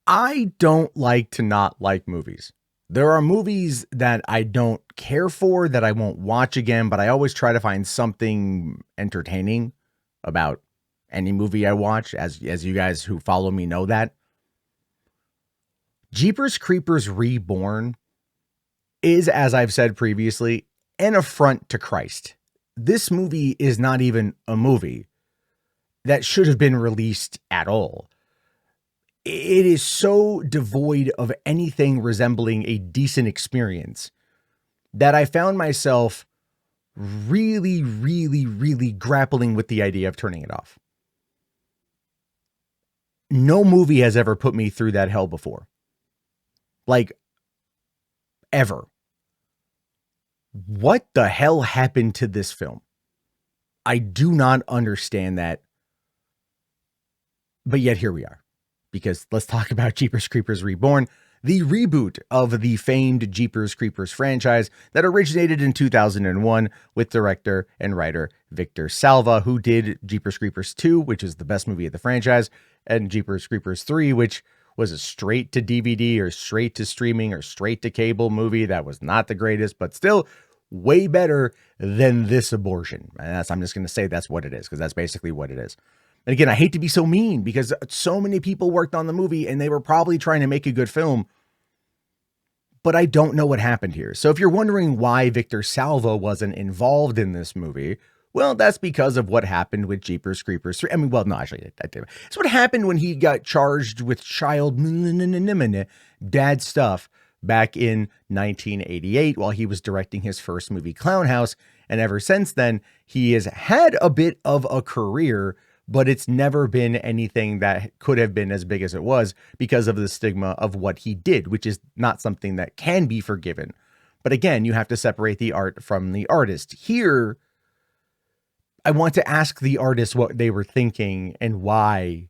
I don't like to not like movies. There are movies that I don't care for that I won't watch again, but I always try to find something entertaining about any movie I watch, as you guys who follow me know that. Jeepers Creepers Reborn is, as I've said previously, an affront to Christ. This movie is not even a movie that should have been released at all. It is so devoid of anything resembling a decent experience that I found myself really, really, really grappling with the idea of turning it off. No movie has ever put me through that hell before. Like, ever. What the hell happened to this film? I do not understand that. But yet here we are. Because let's talk about Jeepers Creepers Reborn, the reboot of the famed Jeepers Creepers franchise that originated in 2001 with director and writer Victor Salva, who did Jeepers Creepers 2, which is the best movie of the franchise, and Jeepers Creepers 3, which was a straight to DVD or straight to streaming or straight to cable movie that was not the greatest, but still way better than this abortion. And I'm just going to say that's what it is, because that's basically what it is. And again, I hate to be so mean because so many people worked on the movie and they were probably trying to make a good film, but I don't know what happened here. So if you're wondering why Victor Salva wasn't involved in this movie, well, that's because of what happened with Jeepers Creepers 3. I mean, well, no, actually, it's what happened when he got charged with child dad stuff back in 1988 while he was directing his first movie, Clown House. And ever since then, he has had a bit of a career, but it's never been anything that could have been as big as it was because of the stigma of what he did, which is not something that can be forgiven. But again, you have to separate the art from the artist. Here, I want to ask the artist what they were thinking and why,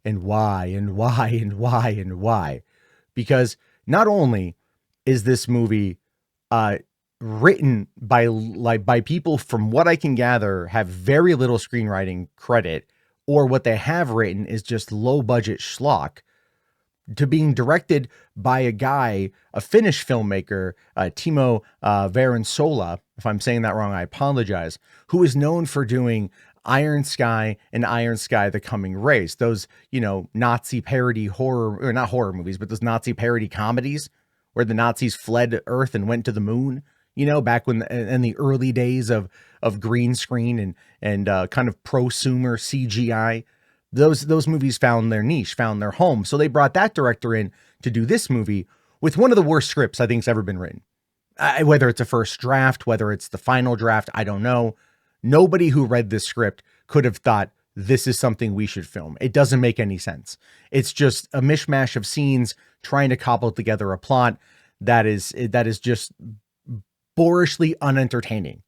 and why, and why, and why, and why. Because not only is this movie written by people, from what I can gather, have very little screenwriting credit, or what they have written is just low budget schlock, to being directed by a guy, a Finnish filmmaker, Timo Varensola. If I'm saying that wrong, I apologize, who is known for doing Iron Sky and Iron Sky: The Coming Race. Those, Nazi parody horror, or not horror movies, but those Nazi parody comedies where the Nazis fled Earth and went to the moon, back when in the early days of green screen and kind of prosumer CGI. Those movies found their niche, found their home. So they brought that director in to do this movie with one of the worst scripts I think's ever been written. Whether it's a first draft, whether it's the final draft, I don't know. Nobody who read this script could have thought this is something we should film. It doesn't make any sense. It's just a mishmash of scenes trying to cobble together a plot that is just boorishly unentertaining.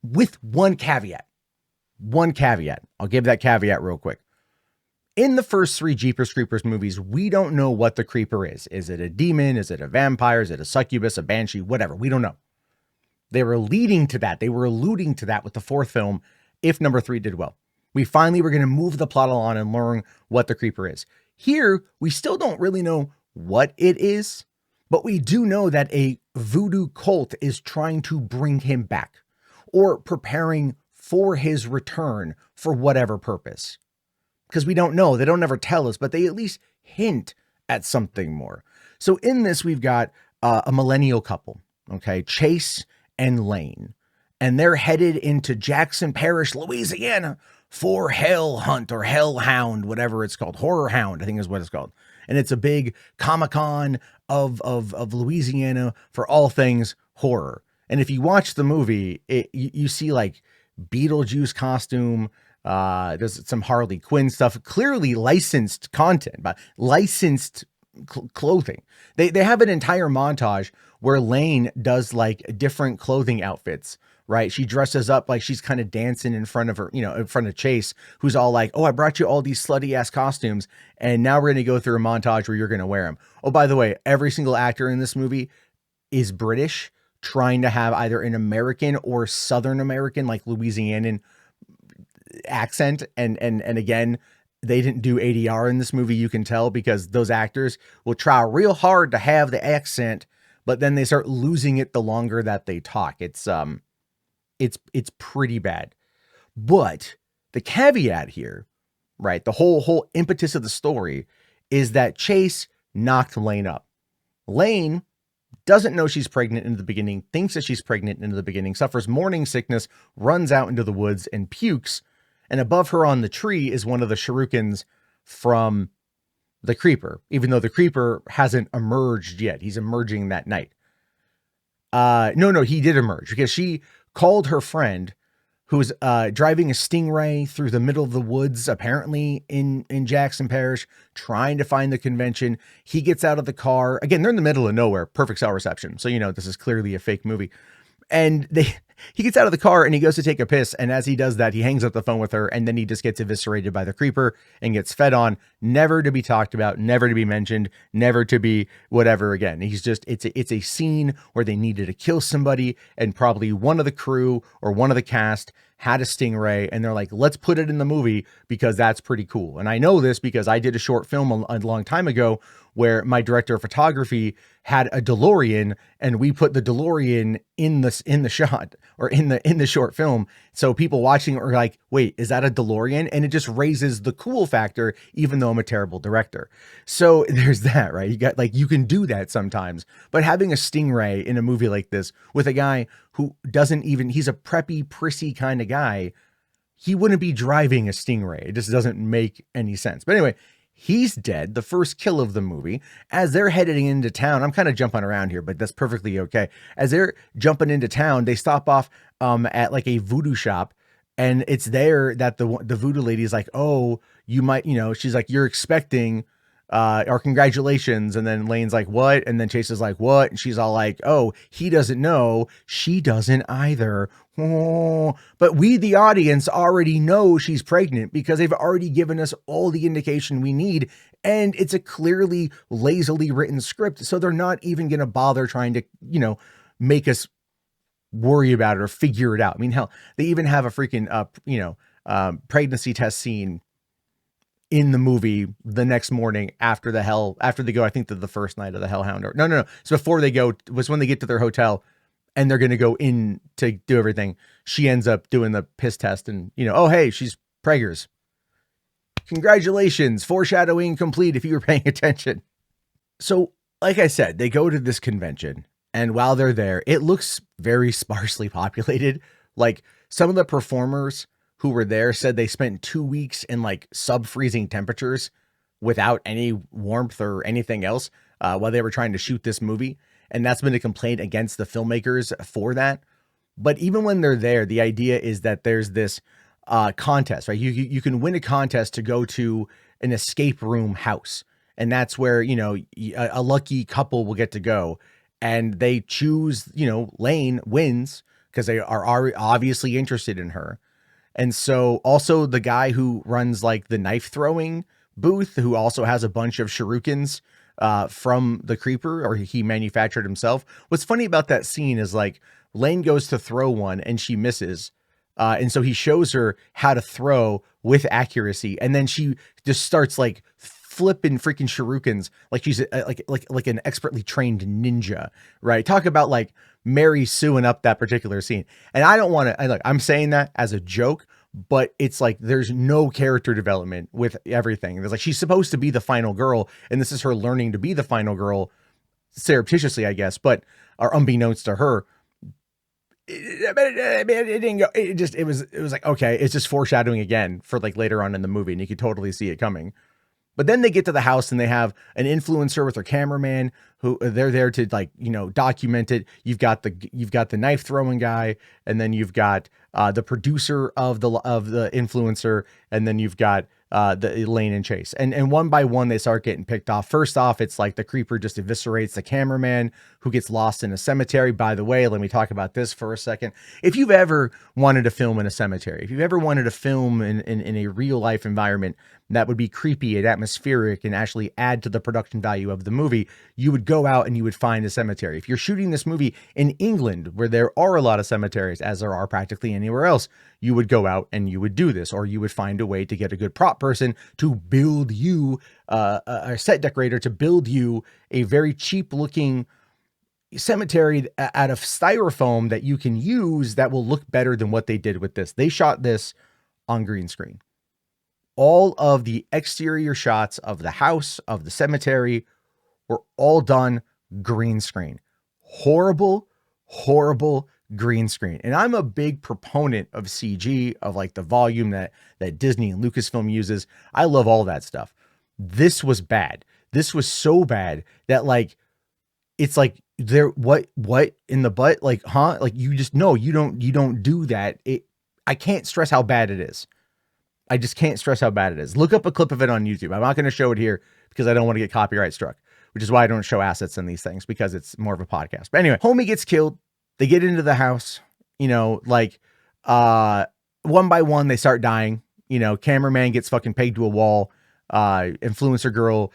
With one caveat. I'll give that caveat real quick. In the first three Jeepers Creepers movies, we don't know what the creeper is. Is it a demon? Is it a vampire? Is it a succubus, a banshee? Whatever. We don't know. They were leading to that. They were alluding to that with the fourth film, if number 3 did well. We finally were going to move the plot along and learn what the creeper is. Here, we still don't really know what it is, but we do know that a voodoo cult is trying to bring him back, or preparing for his return for whatever purpose. Because we don't know. They don't ever tell us, but they at least hint at something more. So in this, we've got a millennial couple, okay, Chase and Lane, and they're headed into Jackson Parish, Louisiana for Hell Hunt or Hell Hound, whatever it's called. Horror Hound, I think is what it's called. And it's a big Comic-Con of Louisiana for all things horror. And if you watch the movie, you see like Beetlejuice costume, there's some Harley Quinn stuff, clearly licensed content, but licensed clothing. They have an entire montage where Lane does like different clothing outfits, right? She dresses up like she's kind of dancing in front of her, in front of Chase, who's all like, oh, I brought you all these slutty ass costumes, and now we're going to go through a montage where you're going to wear them. Oh, by the way, every single actor in this movie is British, trying to have either an American or Southern American, like Louisianan accent. And again, they didn't do ADR in this movie, you can tell, because those actors will try real hard to have the accent, but then they start losing it the longer that they talk. It's pretty bad. But the caveat here, right? The whole impetus of the story is that Chase knocked Lane up. Lane doesn't know she's pregnant in the beginning, thinks that she's pregnant in the beginning, suffers morning sickness, runs out into the woods and pukes. And above her on the tree is one of the shurikens from the creeper, even though the creeper hasn't emerged yet. He's emerging that night. No, he did emerge because she called her friend who was driving a Stingray through the middle of the woods, apparently in Jackson Parish, trying to find the convention. He gets out of the car. Again, they're in the middle of nowhere, perfect cell reception. So, this is clearly a fake movie. And he gets out of the car and he goes to take a piss. And as he does that, he hangs up the phone with her, and then he just gets eviscerated by the creeper and gets fed on, never to be talked about, never to be mentioned, never to be whatever again. It's a scene where they needed to kill somebody, and probably one of the crew or one of the cast had a Stingray, and they're like, let's put it in the movie because that's pretty cool. And I know this because I did a short film a long time ago where my director of photography had a DeLorean, and we put the DeLorean in the shot, or in the short film. So people watching are like, wait, is that a DeLorean? And it just raises the cool factor, even though I'm a terrible director. So there's that, right? You can do that sometimes, but having a Stingray in a movie like this with a guy who he's a preppy, prissy kind of guy, he wouldn't be driving a Stingray. It just doesn't make any sense. But anyway, he's dead, the first kill of the movie. As they're heading into town, I'm kind of jumping around here, but that's perfectly okay. As they're jumping into town, they stop off at like a voodoo shop, and it's there that the voodoo lady is like, oh, you might, she's like, you're expecting or congratulations. And then Lane's like, what? And then Chase is like, what? And she's all like, oh, he doesn't know. She doesn't either. Oh, but we, the audience, already know she's pregnant because they've already given us all the indication we need. And it's a clearly lazily written script. So they're not even going to bother trying to, make us worry about it or figure it out. I mean, hell, they even have a freaking, pregnancy test scene in the movie the next morning after they go, I think the first night of the Hellhound, or no. So before they go was when they get to their hotel and they're going to go in to do everything. She ends up doing the piss test and, oh, hey, she's preggers. Congratulations. Foreshadowing complete if you were paying attention. So like I said, they go to this convention, and while they're there, it looks very sparsely populated. Like some of the performers who were there said they spent 2 weeks in like sub-freezing temperatures without any warmth or anything else while they were trying to shoot this movie. And that's been a complaint against the filmmakers for that. But even when they're there, the idea is that there's this contest, right? You can win a contest to go to an escape room house. And that's where, a lucky couple will get to go. And they choose, Lane wins because they are obviously interested in her. And so also the guy who runs like the knife throwing booth, who also has a bunch of shurikens from the creeper, or he manufactured himself. What's funny about that scene is like Lane goes to throw one and she misses. And so he shows her how to throw with accuracy. And then she just starts like flipping freaking shurikens like she's like an expertly trained ninja, right? Talk about like Mary Sueing up that particular scene. And I don't want to, look, I'm saying that as a joke, but it's like there's no character development with everything. There's like, she's supposed to be the final girl, and this is her learning to be the final girl surreptitiously, I guess, but or unbeknownst to her. It didn't go. It was like, okay, it's just foreshadowing again for like later on in the movie, and you could totally see it coming. But then they get to the house and they have an influencer with their cameraman who they're there to like, document it. You've got the knife throwing guy, and then you've got the producer of the influencer, and then you've got the Lane and Chase. And one by one, they start getting picked off. First off, it's like the creeper just eviscerates the cameraman who gets lost in a cemetery. By the way, let me talk about this for a second. If you've ever wanted to film in a cemetery, if you've ever wanted to film in a real life environment that would be creepy and atmospheric and actually add to the production value of the movie, you would go out and you would find a cemetery. If you're shooting this movie in England, where there are a lot of cemeteries, as there are practically anywhere else, you would go out and you would do this, or you would find a way to get a good prop person to build you, a set decorator to build you a very cheap looking cemetery out of styrofoam that you can use that will look better than what they did with this. They shot this on green screen. All of the exterior shots of the house, of the cemetery, were all done green screen. Horrible, horrible green screen. And I'm a big proponent of CG, of like the volume that Disney and Lucasfilm uses. I love all that stuff. This was bad. This was so bad that like, it's like there, what in the butt? Like, huh? Like you just, no, you don't do that. I can't stress how bad it is. I just can't stress how bad it is. Look up a clip of it on YouTube. I'm not going to show it here because I don't want to get copyright struck, which is why I don't show assets in these things, because it's more of a podcast. But anyway, homie gets killed. They get into the house, you know, like, one by one, they start dying. You know, cameraman gets fucking pegged to a wall. Influencer girl,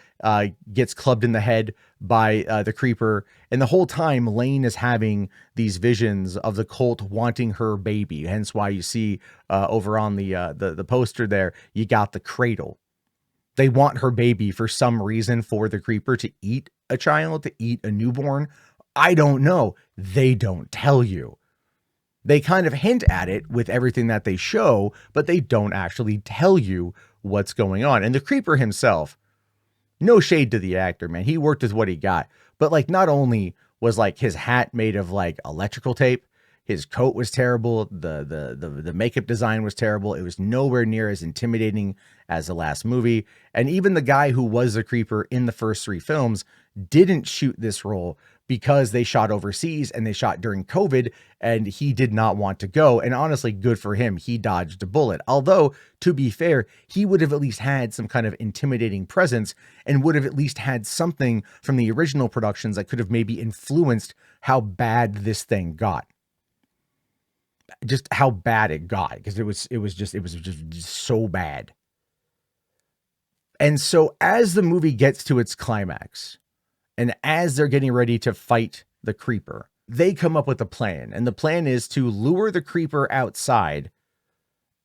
gets clubbed in the head by, the creeper. And the whole time Lane is having these visions of the cult wanting her baby. Hence why you see, over on the poster there, you got the cradle. They want her baby for some reason, for the creeper to eat a child, to eat a newborn. I don't know. They don't tell you. They kind of hint at it with everything that they show, but they don't actually tell you what's going on. And the creeper himself, no shade to the actor, man. He worked with what he got. But like, not only was like his hat made of like electrical tape, his coat was terrible. The makeup design was terrible. It was nowhere near as intimidating as the last movie. And even the guy who was the creeper in the first 3 films didn't shoot this role because they shot overseas and they shot during COVID, and he did not want to go. And honestly, good for him. He dodged a bullet. Although, to be fair, he would have at least had some kind of intimidating presence and would have at least had something from the original productions that could have maybe influenced how bad this thing got. Just how bad it got, because it was just so bad. And so as the movie gets to its climax, and as they're getting ready to fight the creeper, they come up with a plan. And the plan is to lure the creeper outside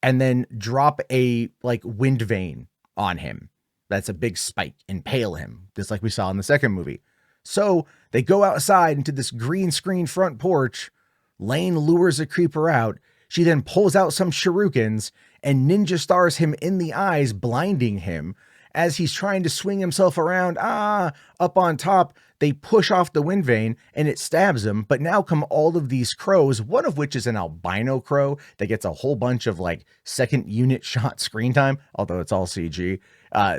and then drop a like wind vane on him. That's a big spike, impale him, just like we saw in the second movie. So they go outside into this green screen front porch. Lane lures the creeper out. She then pulls out some shurikens and ninja stars him in the eyes, blinding him. As he's trying to swing himself around, up on top, they push off the wind vane and it stabs him. But now come all of these crows, one of which is an albino crow that gets a whole bunch of like second unit shot screen time, although it's all CG.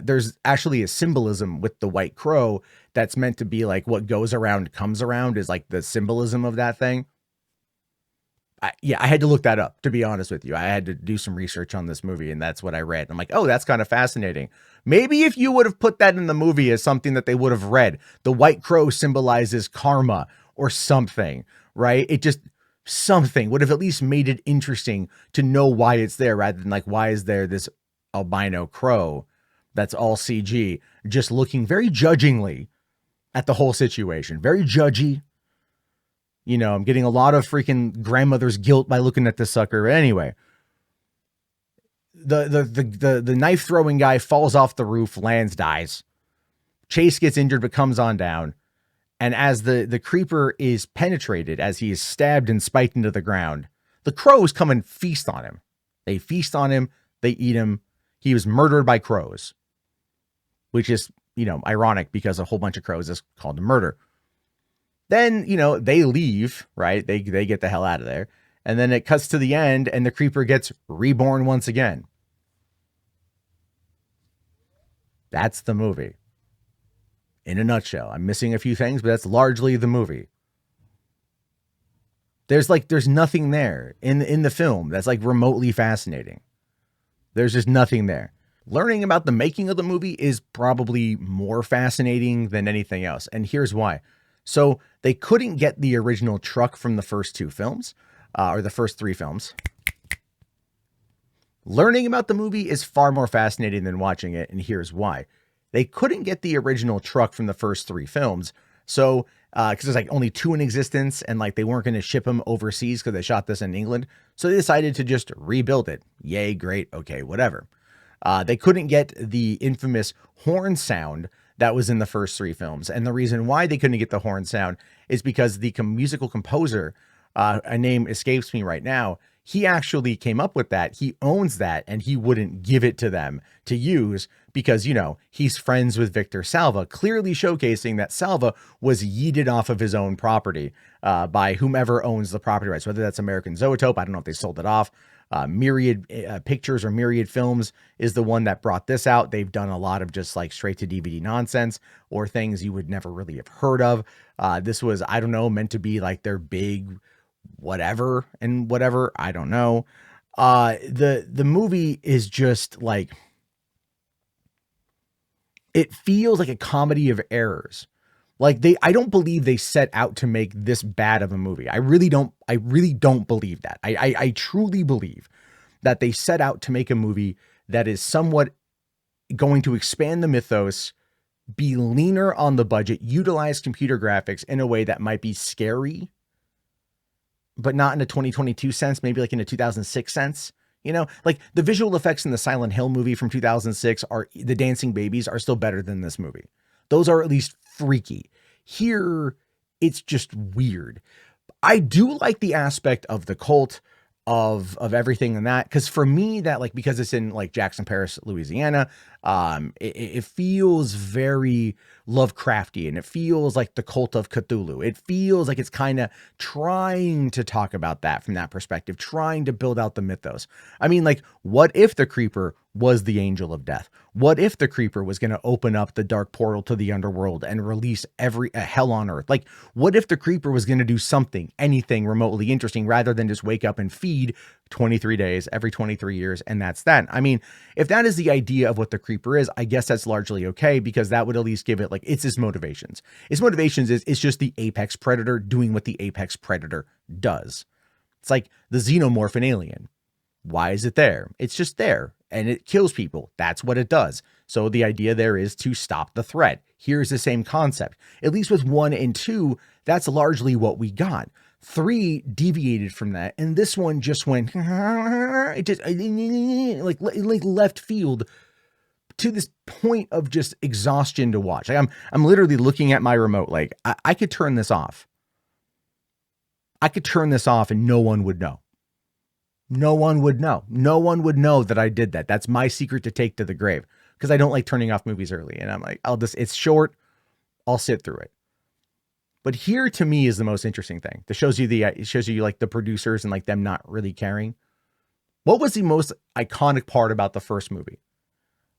There's actually a symbolism with the white crow that's meant to be like what goes around comes around, is like the symbolism of that thing. I had to look that up, to be honest with you. I had to do some research on this movie, and that's what I read. I'm like, oh, that's kind of fascinating. Maybe if you would have put that in the movie as something that they would have read, the white crow symbolizes karma or something, right? It just, something would have at least made it interesting to know why it's there, rather than like, why is there this albino crow that's all CG, just looking very judgingly at the whole situation. Very judgy. You know, I'm getting a lot of freaking grandmother's guilt by looking at this sucker. Anyway, the knife throwing guy falls off the roof, lands, dies. Chase gets injured, but comes on down. And as the creeper is penetrated, as he is stabbed and spiked into the ground, the crows come and feast on him. They feast on him. They eat him. He was murdered by crows, which is, you know, ironic because a whole bunch of crows is called murder. Then, you know, they leave, right? They get the hell out of there. And then it cuts to the end and the creeper gets reborn once again. That's the movie. In a nutshell. I'm missing a few things, but that's largely the movie. There's nothing there in the film that's like remotely fascinating. There's just nothing there. Learning about the making of the movie is probably more fascinating than anything else. And here's why. So they couldn't get the original truck from the first 2 films, or the first 3 films. Learning about the movie is far more fascinating than watching it, and here's why. They couldn't get the original truck from the first 3 films, so, because there's like only 2 in existence, and like they weren't going to ship them overseas because they shot this in England, so they decided to just rebuild it. Yay, great, okay, whatever. They couldn't get the infamous horn sound that was in the first three films. And the reason why they couldn't get the horn sound is because the musical composer, a name escapes me right now, he actually came up with that. He owns that, and he wouldn't give it to them to use because, he's friends with Victor Salva, clearly showcasing that Salva was yeeted off of his own property by whomever owns the property rights, whether that's American Zoetrope. I don't know if they sold it off. Myriad Pictures or Myriad Films is the one that brought this out. They've done a lot of just like straight to DVD nonsense or things you would never really have heard of. This was, I don't know, meant to be like their big whatever and whatever. I don't know. The movie is just like, it feels like a comedy of errors. Like I don't believe they set out to make this bad of a movie. I really don't believe that. I truly believe that they set out to make a movie that is somewhat going to expand the mythos, be leaner on the budget, utilize computer graphics in a way that might be scary, but not in a 2022 sense, maybe like in a 2006 sense. Like the visual effects in the Silent Hill movie from 2006 the dancing babies are still better than this movie. Those are at least freaky. Here, it's just weird. I do like the aspect of the cult, of everything and that, because for me, that like, because it's in like Jackson Parish, Louisiana, it feels very Lovecraftian. It feels like the cult of Cthulhu. It feels like it's kind of trying to talk about that from that perspective, trying to build out the mythos. I mean, like, what if the creeper was the angel of death? What if the creeper was going to open up the dark portal to the underworld and release a hell on earth? Like, what if the creeper was going to do something, anything remotely interesting, rather than just wake up and feed 23 days every 23 years, and that's that? I mean, if that is the idea of what the creeper is, I guess that's largely okay, because that would at least give it, like, it's his motivations. His motivations is it's just the apex predator doing what the apex predator does. It's like the xenomorph in Alien. Why is it there? It's just there, and it kills people. That's what it does. So the idea there is to stop the threat. Here's the same concept. At least with 1 and 2, that's largely what we got. 3 deviated from that, and this one just went, it just like left field to this point of just exhaustion to watch. Like I'm literally looking at my remote. Like I could turn this off. I could turn this off and no one would know. No one would know. No one would know that I did that. That's my secret to take to the grave, because I don't like turning off movies early. And I'm like, it's short. I'll sit through it. But here to me is the most interesting thing. It shows you like the producers and like them not really caring. What was the most iconic part about the first movie?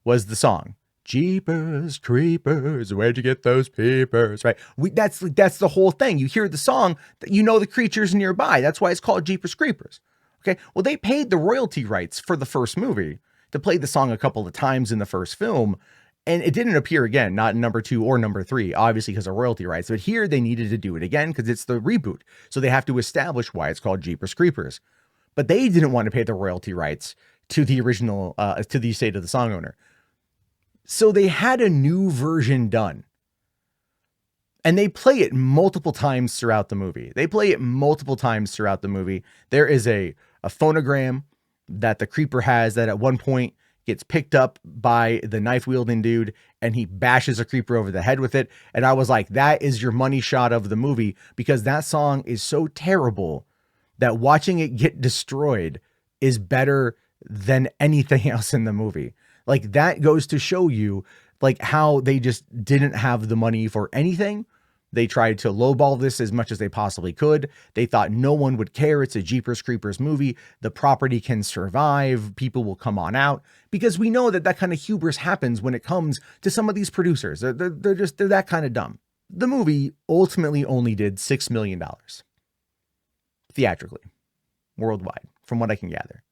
Was the song, Jeepers Creepers, where'd you get those peepers, right? That's the whole thing. You hear the song, you know the creature's nearby. That's why it's called Jeepers Creepers. Okay, well, they paid the royalty rights for the first movie to play the song a couple of times in the first film, and it didn't appear again, not in number 2 or number 3, obviously because of royalty rights. But here they needed to do it again because it's the reboot, so they have to establish why it's called Jeepers Creepers. But they didn't want to pay the royalty rights to the original, to the estate of the song owner. So they had a new version done. And they play it multiple times throughout the movie. There is a phonogram that the creeper has that at one point gets picked up by the knife wielding dude, and he bashes a creeper over the head with it. And I was like, that is your money shot of the movie, because that song is so terrible that watching it get destroyed is better than anything else in the movie. Like, that goes to show you like how they just didn't have the money for anything. They tried to lowball this as much as they possibly could. They thought no one would care. It's a Jeepers Creepers movie. The property can survive. People will come on out, because we know that kind of hubris happens when it comes to some of these producers. They're that kind of dumb. The movie ultimately only did $6 million theatrically, worldwide, from what I can gather.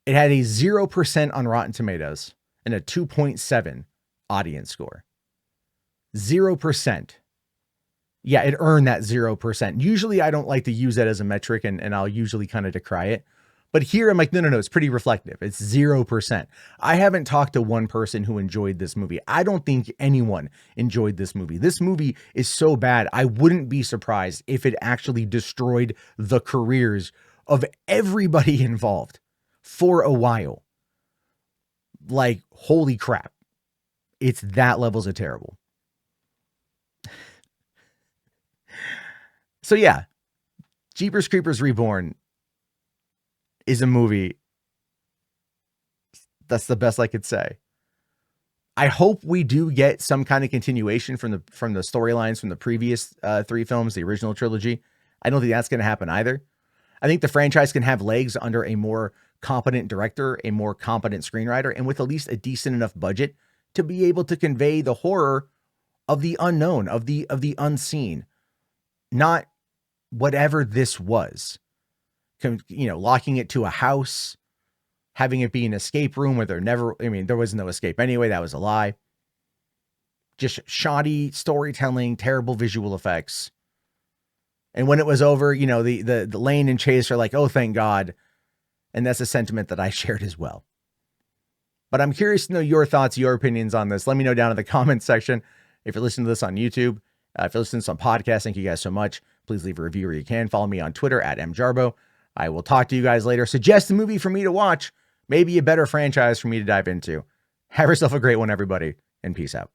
It had a 0% on Rotten Tomatoes and a 2.7 audience score. 0%. Yeah, it earned that 0%. Usually I don't like to use that as a metric, and I'll usually kind of decry it. But here I'm like, no, it's pretty reflective. It's 0%. I haven't talked to one person who enjoyed this movie. I don't think anyone enjoyed this movie. This movie is so bad, I wouldn't be surprised if it actually destroyed the careers of everybody involved for a while. Like, holy crap. It's that levels of terrible. So yeah, Jeepers Creepers Reborn is a movie. That's the best I could say. I hope we do get some kind of continuation from the storylines from the previous 3 films, the original trilogy. I don't think that's going to happen either. I think the franchise can have legs under a more competent director, a more competent screenwriter, and with at least a decent enough budget to be able to convey the horror of the unknown, of the unseen, not whatever this was. Locking it to a house, having it be an escape room where there was no escape anyway. That was a lie. Just shoddy storytelling, terrible visual effects. And when it was over, the Lane and Chase are like, oh, thank God. And that's a sentiment that I shared as well. But I'm curious to know your thoughts, your opinions on this. Let me know down in the comments section. If you're listening to this on YouTube, if you're listening to this on podcast, thank you guys so much. Please leave a review where you can. Follow me on Twitter at mjarbo. I will talk to you guys later. Suggest a movie for me to watch. Maybe a better franchise for me to dive into. Have yourself a great one, everybody, and peace out.